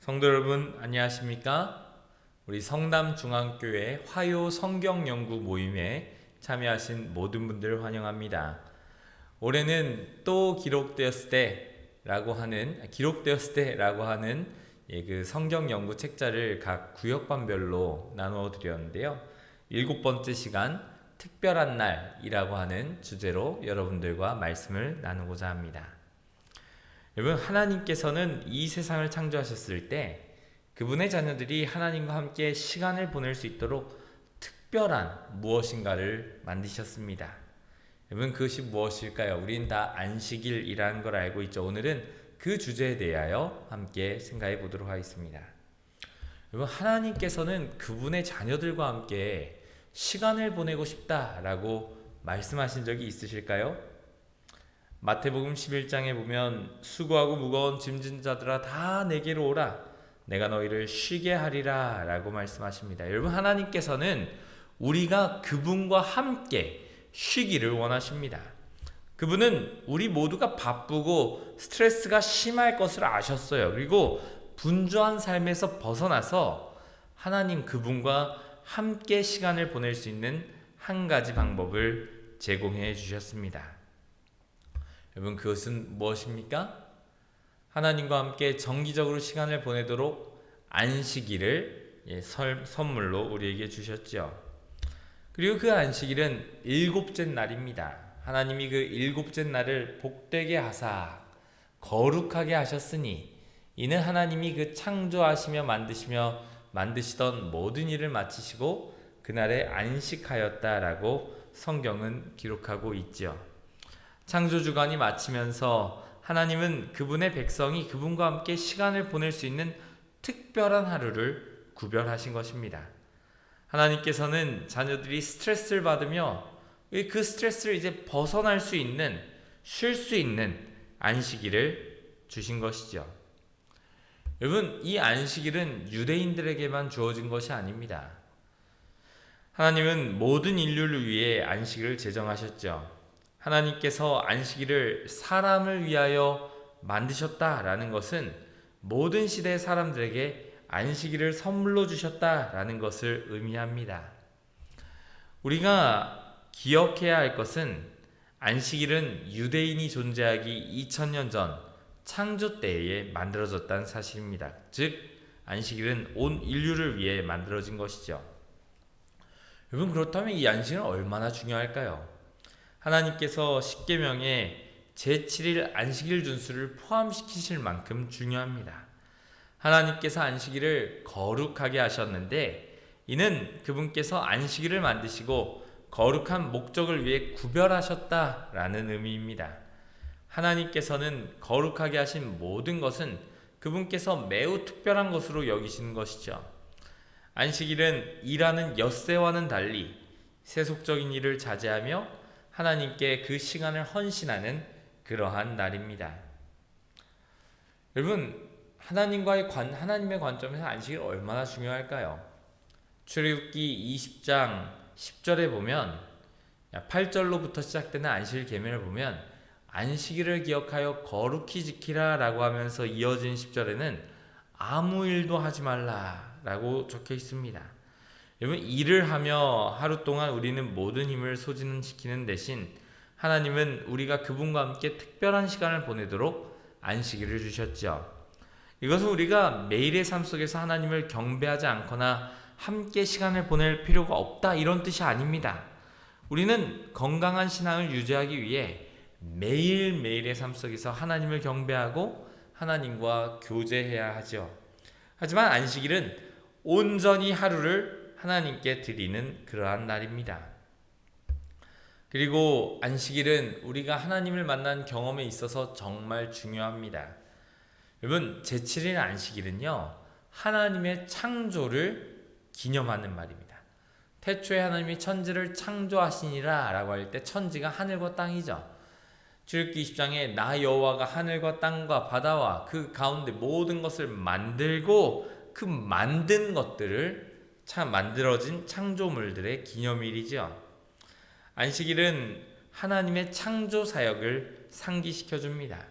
성도 여러분 안녕하십니까? 우리 성남중앙교회 화요 성경연구 모임에 참여하신 모든 분들을 환영합니다. 올해는 또 기록되었을 때라고 하는 그 성경연구 책자를 각 구역반별로 나누어 드렸는데요. 7번째 시간 특별한 날이라고 하는 주제로 여러분들과 말씀을 나누고자 합니다. 여러분, 하나님께서는 이 세상을 창조하셨을 때 그분의 자녀들이 하나님과 함께 시간을 보낼 수 있도록 특별한 무엇인가를 만드셨습니다. 여러분, 그것이 무엇일까요? 우린 다 안식일이라는 걸 알고 있죠. 오늘은 그 주제에 대하여 함께 생각해 보도록 하겠습니다. 여러분, 하나님께서는 그분의 자녀들과 함께 시간을 보내고 싶다라고 말씀하신 적이 있으실까요? 마태복음 11장에 보면 수고하고 무거운 짐진 자들아 다 내게로 오라 내가 너희를 쉬게 하리라 라고 말씀하십니다. 여러분, 하나님께서는 우리가 그분과 함께 쉬기를 원하십니다. 그분은 우리 모두가 바쁘고 스트레스가 심할 것을 아셨어요. 그리고 분주한 삶에서 벗어나서 하나님 그분과 함께 시간을 보낼 수 있는 한 가지 방법을 제공해 주셨습니다. 여러분, 그것은 무엇입니까? 하나님과 함께 정기적으로 시간을 보내도록 안식일을 선물로 우리에게 주셨죠. 그리고 그 안식일은 7째 날입니다. 하나님이 그 7째 날을 복되게 하사 거룩하게 하셨으니 이는 하나님이 그 창조하시며 만드시던 모든 일을 마치시고 그날에 안식하였다라고 성경은 기록하고 있죠. 창조주간이 마치면서 하나님은 그분의 백성이 그분과 함께 시간을 보낼 수 있는 특별한 하루를 구별하신 것입니다. 하나님께서는 자녀들이 스트레스를 받으며 그 스트레스를 이제 벗어날 수 있는, 쉴 수 있는 안식일을 주신 것이죠. 여러분, 이 안식일은 유대인들에게만 주어진 것이 아닙니다. 하나님은 모든 인류를 위해 안식일을 제정하셨죠. 하나님께서 안식일을 사람을 위하여 만드셨다라는 것은 모든 시대의 사람들에게 안식일을 선물로 주셨다라는 것을 의미합니다. 우리가 기억해야 할 것은 안식일은 유대인이 존재하기 2000년 전 창조 때에 만들어졌다는 사실입니다. 즉, 안식일은 온 인류를 위해 만들어진 것이죠. 여러분, 그렇다면 이 안식일은 얼마나 중요할까요? 하나님께서 십계명에 제7일 안식일 준수를 포함시키실 만큼 중요합니다. 하나님께서 안식일을 거룩하게 하셨는데 이는 그분께서 안식일을 만드시고 거룩한 목적을 위해 구별하셨다라는 의미입니다. 하나님께서는 거룩하게 하신 모든 것은 그분께서 매우 특별한 것으로 여기시는 것이죠. 안식일은 일하는 엿새와는 달리 세속적인 일을 자제하며 하나님께 그 시간을 헌신하는 그러한 날입니다. 여러분, 하나님의 관점에서 안식일이 얼마나 중요할까요? 출애굽기 20장 10절에 보면 8절로부터 시작되는 안식일 계명을 보면 안식일을 기억하여 거룩히 지키라 라고 하면서 이어진 10절에는 아무 일도 하지 말라 라고 적혀 있습니다. 여러분, 일을 하며 하루 동안 우리는 모든 힘을 소진시키는 대신 하나님은 우리가 그분과 함께 특별한 시간을 보내도록 안식일을 주셨죠. 이것은 우리가 매일의 삶 속에서 하나님을 경배하지 않거나 함께 시간을 보낼 필요가 없다 이런 뜻이 아닙니다. 우리는 건강한 신앙을 유지하기 위해 매일매일의 삶 속에서 하나님을 경배하고 하나님과 교제해야 하죠. 하지만 안식일은 온전히 하루를 하나님께 드리는 그러한 날입니다. 그리고 안식일은 우리가 하나님을 만난 경험에 있어서 정말 중요합니다. 여러분, 제7일 안식일은요, 하나님의 창조를 기념하는 말입니다. 태초에 하나님이 천지를 창조하시니라 라고 할 때 천지가 하늘과 땅이죠. 출애굽기 20장에 나 여호와가 하늘과 땅과 바다와 그 가운데 모든 것을 만들고 그 만든 것들을 만들어진 창조물들의 기념일이죠. 안식일은 하나님의 창조 사역을 상기시켜 줍니다.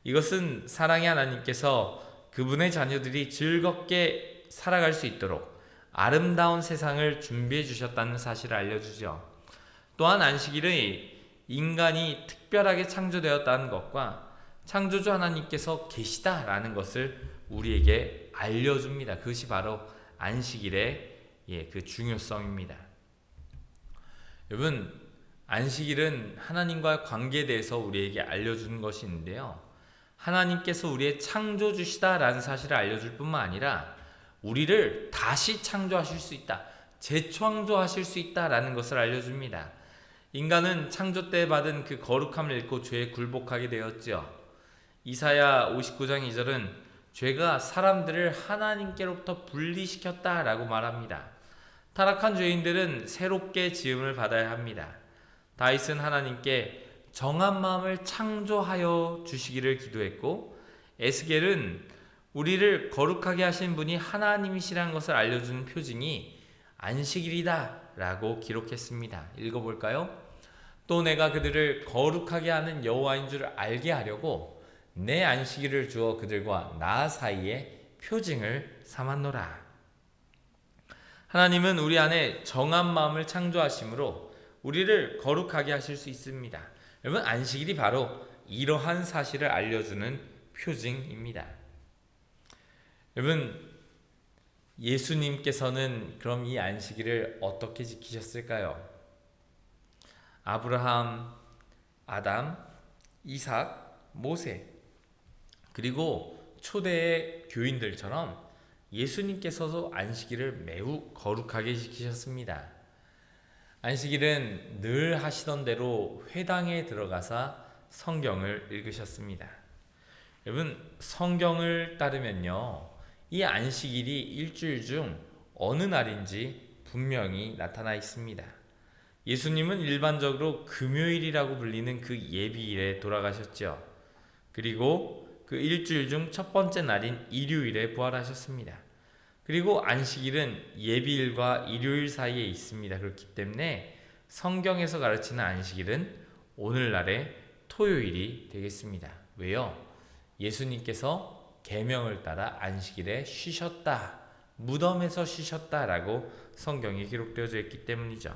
이것은 사랑의 하나님께서 그분의 자녀들이 즐겁게 살아갈 수 있도록 아름다운 세상을 준비해 주셨다는 사실을 알려주죠. 또한 안식일은 인간이 특별하게 창조되었다는 것과 창조주 하나님께서 계시다라는 것을 우리에게 알려줍니다. 그것이 바로 안식일의 그 중요성입니다. 여러분, 안식일은 하나님과의 관계에 대해서 우리에게 알려주는 것이 있는데요. 하나님께서 우리의 창조주시다라는 사실을 알려줄 뿐만 아니라 우리를 다시 창조하실 수 있다, 재창조하실 수 있다라는 것을 알려줍니다. 인간은 창조 때 받은 그 거룩함을 잃고 죄에 굴복하게 되었죠. 이사야 59장 2절은 죄가 사람들을 하나님께로부터 분리시켰다라고 말합니다. 타락한 죄인들은 새롭게 지음을 받아야 합니다. 다윗은 하나님께 정한 마음을 창조하여 주시기를 기도했고, 에스겔은 우리를 거룩하게 하신 분이 하나님이시라는 것을 알려주는 표징이 안식일이다 라고 기록했습니다. 읽어볼까요? 또 내가 그들을 거룩하게 하는 여호와인 줄 알게 하려고 내 안식일을 주어 그들과 나 사이에 표징을 삼았노라. 하나님은 우리 안에 정한 마음을 창조하심으로 우리를 거룩하게 하실 수 있습니다. 여러분, 안식일이 바로 이러한 사실을 알려주는 표징입니다. 여러분, 예수님께서는 그럼 이 안식일을 어떻게 지키셨을까요? 아브라함, 아담, 이삭, 모세, 그리고 초대의 교인들처럼 예수님께서도 안식일을 매우 거룩하게 지키셨습니다. 안식일은 늘 하시던 대로 회당에 들어가서 성경을 읽으셨습니다. 여러분, 성경을 따르면요, 이 안식일이 일주일 중 어느 날인지 분명히 나타나 있습니다. 예수님은 일반적으로 금요일이라고 불리는 그 예비일에 돌아가셨죠. 그리고 그 일주일 중 첫 번째 날인 일요일에 부활하셨습니다. 그리고 안식일은 예비일과 일요일 사이에 있습니다. 그렇기 때문에 성경에서 가르치는 안식일은 오늘날의 토요일이 되겠습니다. 왜요? 예수님께서 계명을 따라 안식일에 쉬셨다, 무덤에서 쉬셨다라고 성경에 기록되어져 있기 때문이죠.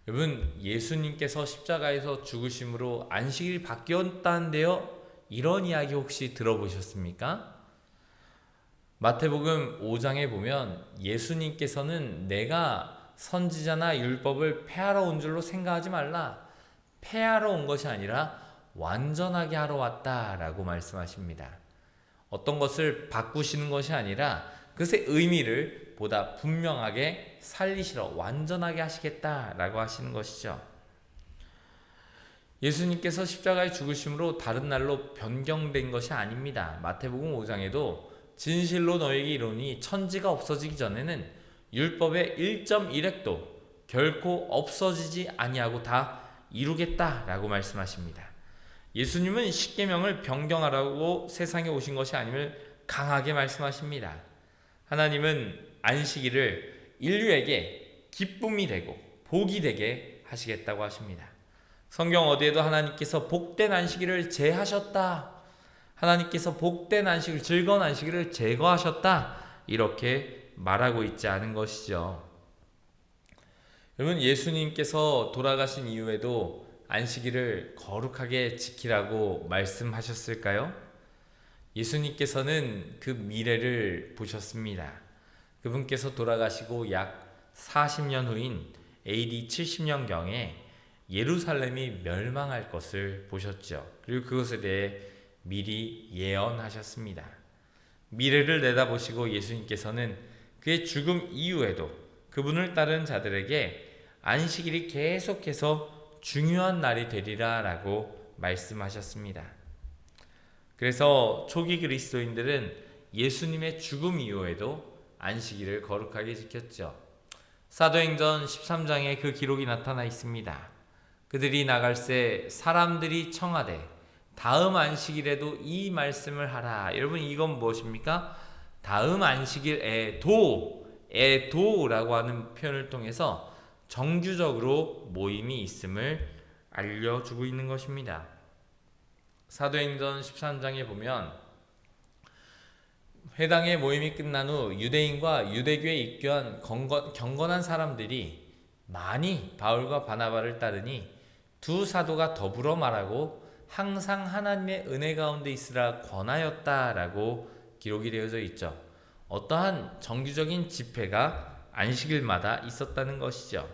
여러분, 예수님께서 십자가에서 죽으심으로 안식일이 바뀌었다는데요, 이런 이야기 혹시 들어보셨습니까? 마태복음 5장에 보면 예수님께서는 내가 선지자나 율법을 폐하러 온 줄로 생각하지 말라, 폐하러 온 것이 아니라 완전하게 하러 왔다라고 말씀하십니다. 어떤 것을 바꾸시는 것이 아니라 그것의 의미를 보다 분명하게 살리시러 완전하게 하시겠다라고 하시는 것이죠. 예수님께서 십자가에 죽으심으로 다른 날로 변경된 것이 아닙니다. 마태복음 5장에도 진실로 너에게 이르노니 천지가 없어지기 전에는 율법의 1.1획도 결코 없어지지 아니하고 다 이루겠다라고 말씀하십니다. 예수님은 십계명을 변경하라고 세상에 오신 것이 아님을 강하게 말씀하십니다. 하나님은 안식일을 인류에게 기쁨이 되고 복이 되게 하시겠다고 하십니다. 성경 어디에도 하나님께서 복된 안식일을 제하셨다, 하나님께서 복된 안식일, 즐거운 안식일을 제거하셨다, 이렇게 말하고 있지 않은 것이죠. 여러분, 예수님께서 돌아가신 이후에도 안식일을 거룩하게 지키라고 말씀하셨을까요? 예수님께서는 그 미래를 보셨습니다. 그분께서 돌아가시고 약 40년 후인 AD 70년경에 예루살렘이 멸망할 것을 보셨죠. 그리고 그것에 대해 미리 예언하셨습니다. 미래를 내다보시고 예수님께서는 그의 죽음 이후에도 그분을 따르는 자들에게 안식일이 계속해서 중요한 날이 되리라 라고 말씀하셨습니다. 그래서 초기 그리스도인들은 예수님의 죽음 이후에도 안식일을 거룩하게 지켰죠. 사도행전 13장에 그 기록이 나타나 있습니다. 그들이 나갈새 사람들이 청하되 다음 안식일에도 이 말씀을 하라. 여러분, 이건 무엇입니까? 다음 안식일에도라고 하는 표현을 통해서 정규적으로 모임이 있음을 알려주고 있는 것입니다. 사도행전 13장에 보면 회당의 모임이 끝난 후 유대인과 유대교에 입교한 경건한 사람들이 많이 바울과 바나바를 따르니 두 사도가 더불어 말하고 항상 하나님의 은혜 가운데 있으라 권하였다라고 기록이 되어져 있죠. 어떠한 정규적인 집회가 안식일마다 있었다는 것이죠.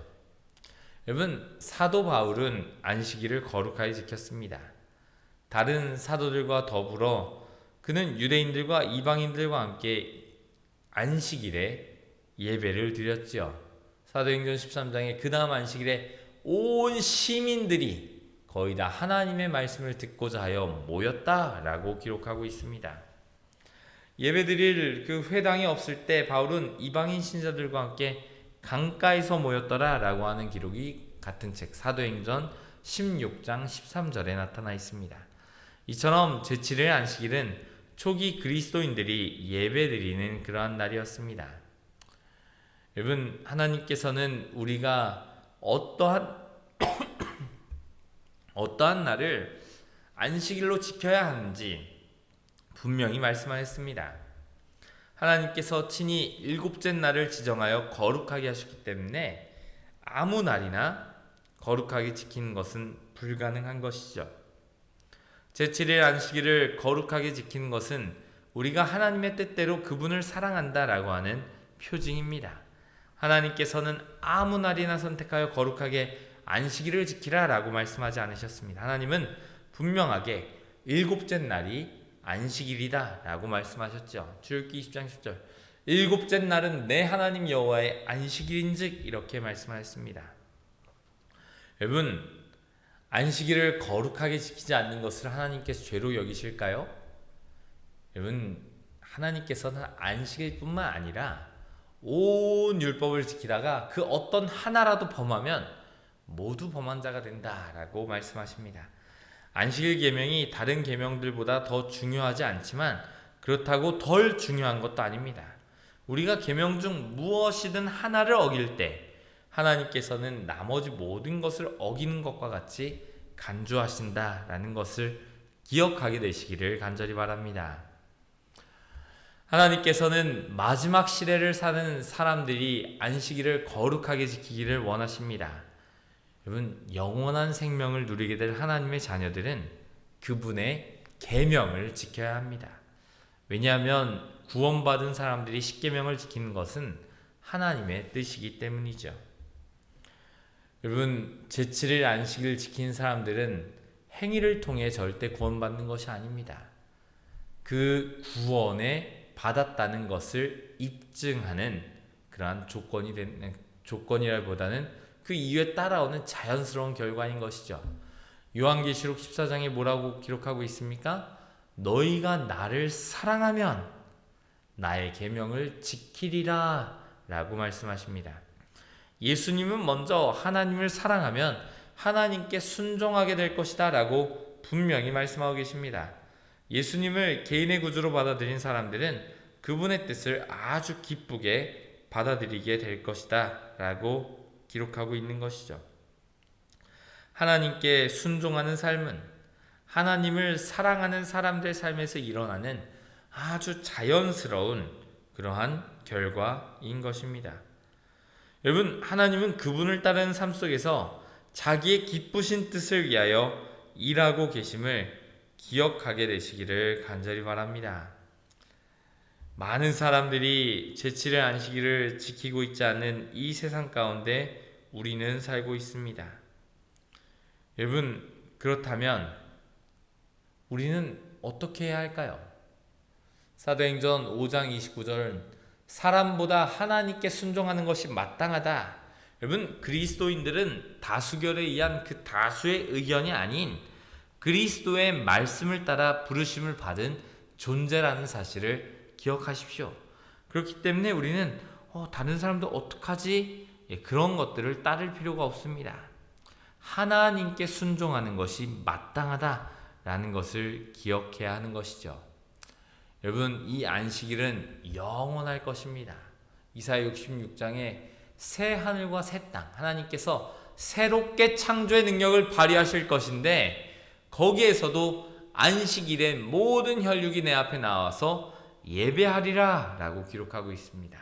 여러분, 사도 바울은 안식일을 거룩하게 지켰습니다. 다른 사도들과 더불어 그는 유대인들과 이방인들과 함께 안식일에 예배를 드렸지요. 사도행전 13장에 그 다음 안식일에 온 시민들이 거의 다 하나님의 말씀을 듣고자 하여 모였다라고 기록하고 있습니다. 예배드릴 그 회당이 없을 때 바울은 이방인 신자들과 함께 강가에서 모였더라라고 하는 기록이 같은 책 사도행전 16장 13절에 나타나 있습니다. 이처럼 제7일 안식일은 초기 그리스도인들이 예배드리는 그러한 날이었습니다. 여러분, 하나님께서는 우리가 어떠한 날을 안식일로 지켜야 하는지 분명히 말씀하셨습니다. 하나님께서 친히 일곱째 날을 지정하여 거룩하게 하셨기 때문에 아무 날이나 거룩하게 지키는 것은 불가능한 것이죠. 제7일 안식일을 거룩하게 지키는 것은 우리가 하나님의 뜻대로 그분을 사랑한다라고 하는 표징입니다. 하나님께서는 아무 날이나 선택하여 거룩하게 안식일을 지키라라고 말씀하지 않으셨습니다. 하나님은 분명하게 일곱째 날이 안식일이다 라고 말씀하셨죠. 출애굽기 20장 10절 일곱째 날은 내 하나님 여호와의 안식일인즉 이렇게 말씀하셨습니다. 여러분, 안식일을 거룩하게 지키지 않는 것을 하나님께서 죄로 여기실까요? 여러분, 하나님께서는 안식일뿐만 아니라 온 율법을 지키다가 그 어떤 하나라도 범하면 모두 범한 자가 된다라고 말씀하십니다. 안식일 계명이 다른 계명들보다 더 중요하지 않지만 그렇다고 덜 중요한 것도 아닙니다. 우리가 계명 중 무엇이든 하나를 어길 때 하나님께서는 나머지 모든 것을 어기는 것과 같이 간주하신다라는 것을 기억하게 되시기를 간절히 바랍니다. 하나님께서는 마지막 시대를 사는 사람들이 안식일을 거룩하게 지키기를 원하십니다. 여러분, 영원한 생명을 누리게 될 하나님의 자녀들은 그분의 계명을 지켜야 합니다. 왜냐하면 구원받은 사람들이 십계명을 지키는 것은 하나님의 뜻이기 때문이죠. 여러분, 제7일 안식을 지킨 사람들은 행위를 통해 절대 구원받는 것이 아닙니다. 그 구원에 받았다는 것을 입증하는 그러한 조건이라기보다는 그 이후에 따라오는 자연스러운 결과인 것이죠. 요한계시록 14장에 뭐라고 기록하고 있습니까? 너희가 나를 사랑하면 나의 계명을 지키리라 라고 말씀하십니다. 예수님은 먼저 하나님을 사랑하면 하나님께 순종하게 될 것이다 라고 분명히 말씀하고 계십니다. 예수님을 개인의 구주로 받아들인 사람들은 그분의 뜻을 아주 기쁘게 받아들이게 될 것이다 라고 기록하고 있는 것이죠. 하나님께 순종하는 삶은 하나님을 사랑하는 사람들의 삶에서 일어나는 아주 자연스러운 그러한 결과인 것입니다. 여러분, 하나님은 그분을 따르는 삶 속에서 자기의 기쁘신 뜻을 위하여 일하고 계심을 기억하게 되시기를 간절히 바랍니다. 많은 사람들이 제7일 안식일을 지키고 있지 않는 이 세상 가운데 우리는 살고 있습니다. 여러분, 그렇다면 우리는 어떻게 해야 할까요? 사도행전 5장 29절은 사람보다 하나님께 순종하는 것이 마땅하다. 여러분, 그리스도인들은 다수결에 의한 그 다수의 의견이 아닌 그리스도의 말씀을 따라 부르심을 받은 존재라는 사실을 기억하십시오. 그렇기 때문에 우리는 다른 사람도 어떡하지? 그런 것들을 따를 필요가 없습니다. 하나님께 순종하는 것이 마땅하다라는 것을 기억해야 하는 것이죠. 여러분, 이 안식일은 영원할 것입니다. 이사야 66장에 새 하늘과 새 땅, 하나님께서 새롭게 창조의 능력을 발휘하실 것인데 거기에서도 안식일에 모든 혈육이 내 앞에 나와서 예배하리라 라고 기록하고 있습니다.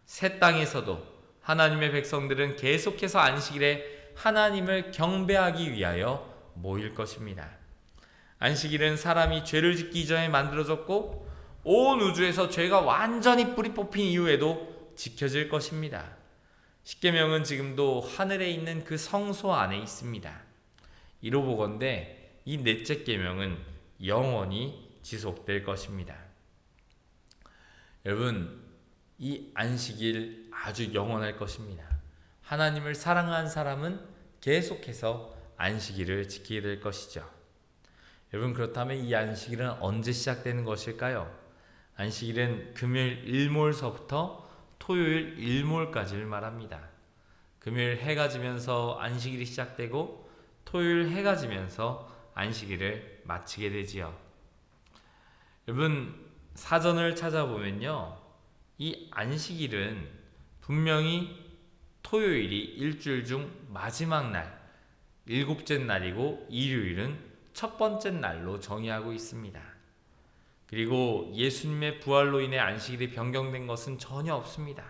새 땅에서도 하나님의 백성들은 계속해서 안식일에 하나님을 경배하기 위하여 모일 것입니다. 안식일은 사람이 죄를 짓기 전에 만들어졌고 온 우주에서 죄가 완전히 뿌리 뽑힌 이후에도 지켜질 것입니다. 십계명은 지금도 하늘에 있는 그 성소 안에 있습니다. 이로 보건대 이 넷째 계명은 영원히 지속될 것입니다. 여러분, 이 안식일 아주 영원할 것입니다. 하나님을 사랑한 사람은 계속해서 안식일을 지키게 될 것이죠. 여러분, 그렇다면 이 안식일은 언제 시작되는 것일까요? 안식일은 금요일 일몰서부터 토요일 일몰까지를 말합니다. 금요일 해가 지면서 안식일이 시작되고 토요일 해가 지면서 안식일을 마치게 되지요. 여러분, 사전을 찾아보면요, 이 안식일은 분명히 토요일이 일주일 중 마지막 날, 일곱째 날이고 일요일은 첫 번째 날로 정의하고 있습니다. 그리고 예수님의 부활로 인해 안식일이 변경된 것은 전혀 없습니다.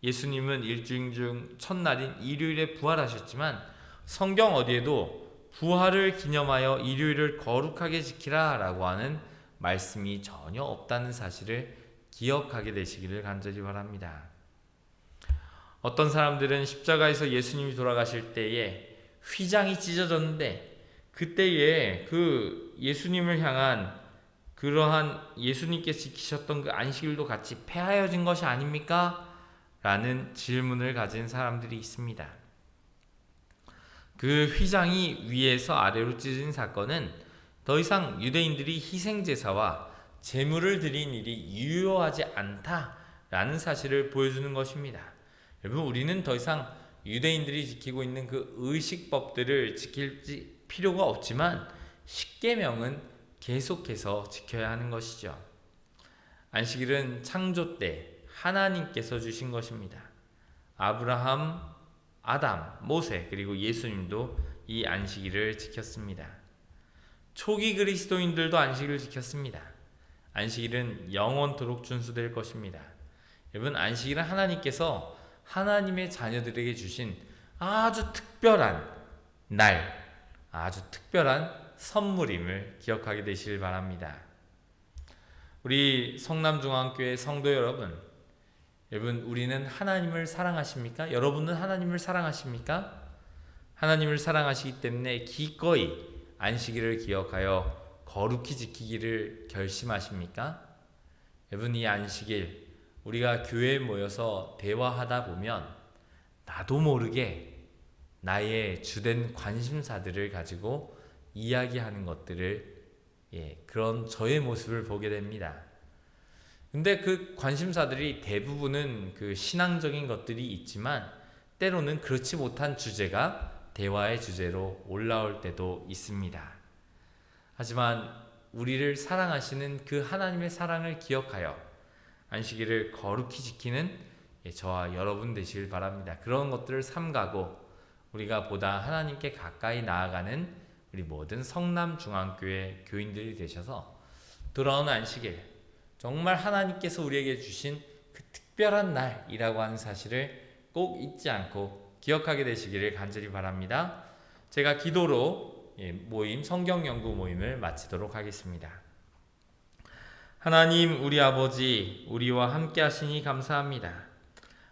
예수님은 일주일 중 첫날인 일요일에 부활하셨지만 성경 어디에도 부활을 기념하여 일요일을 거룩하게 지키라 라고 하는 말씀이 전혀 없다는 사실을 기억하게 되시기를 간절히 바랍니다. 어떤 사람들은 십자가에서 예수님이 돌아가실 때에 휘장이 찢어졌는데 그때에 그 예수님을 향한 그러한 예수님께 지키셨던 그 안식일도 같이 폐하여진 것이 아닙니까? 라는 질문을 가진 사람들이 있습니다. 그 휘장이 위에서 아래로 찢어진 사건은 더 이상 유대인들이 희생제사와 제물을 드린 일이 유효하지 않다라는 사실을 보여주는 것입니다. 여러분, 우리는 더 이상 유대인들이 지키고 있는 그 의식법들을 지킬 필요가 없지만 십계명은 계속해서 지켜야 하는 것이죠. 안식일은 창조 때 하나님께서 주신 것입니다. 아브라함, 아담, 모세 그리고 예수님도 이 안식일을 지켰습니다. 초기 그리스도인들도 안식일을 지켰습니다. 안식일은 영원토록 준수될 것입니다. 여러분, 안식일은 하나님께서 하나님의 자녀들에게 주신 아주 특별한 날, 아주 특별한 선물임을 기억하게 되시길 바랍니다. 우리 성남중앙교회 성도 여러분, 우리는 하나님을 사랑하십니까? 여러분은 하나님을 사랑하십니까? 하나님을 사랑하시기 때문에 기꺼이 안식일을 기억하여 거룩히 지키기를 결심하십니까? 여러분, 이 안식일 우리가 교회에 모여서 대화하다 보면 나도 모르게 나의 주된 관심사들을 가지고 이야기하는 것들을, 그런 저의 모습을 보게 됩니다. 근데 그 관심사들이 대부분은 그 신앙적인 것들이 있지만 때로는 그렇지 못한 주제가 대화의 주제로 올라올 때도 있습니다. 하지만 우리를 사랑하시는 그 하나님의 사랑을 기억하여 안식일을 거룩히 지키는 저와 여러분 되시길 바랍니다. 그런 것들을 삼가고 우리가 보다 하나님께 가까이 나아가는 우리 모든 성남중앙교회 교인들이 되셔서 돌아오는 안식일, 정말 하나님께서 우리에게 주신 그 특별한 날이라고 하는 사실을 꼭 잊지 않고 기억하게 되시기를 간절히 바랍니다. 제가 기도로 성경 연구 모임을 마치도록 하겠습니다. 하나님, 우리 아버지, 우리와 함께 하시니 감사합니다.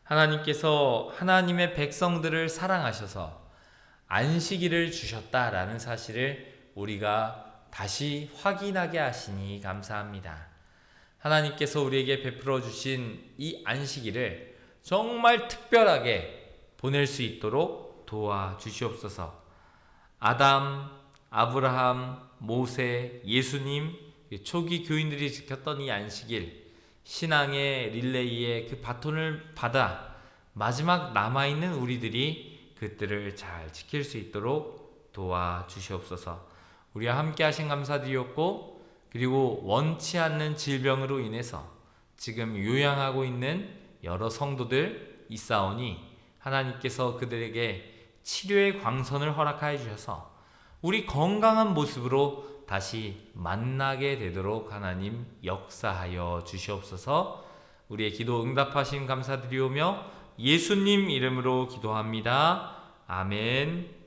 하나님께서 하나님의 백성들을 사랑하셔서 안식일을 주셨다라는 사실을 우리가 다시 확인하게 하시니 감사합니다. 하나님께서 우리에게 베풀어 주신 이 안식일을 정말 특별하게 보낼 수 있도록 도와주시옵소서. 아담, 아브라함, 모세, 예수님, 초기 교인들이 지켰던 이 안식일, 신앙의 릴레이의 그 바톤을 받아 마지막 남아있는 우리들이 그들을 잘 지킬 수 있도록 도와주시옵소서. 우리와 함께 하신 감사드리옵고, 그리고 원치 않는 질병으로 인해서 지금 요양하고 있는 여러 성도들 있사오니 하나님께서 그들에게 치료의 광선을 허락하여 주셔서 우리 건강한 모습으로 다시 만나게 되도록 하나님 역사하여 주시옵소서. 우리의 기도 응답하심 감사드리오며 예수님 이름으로 기도합니다. 아멘.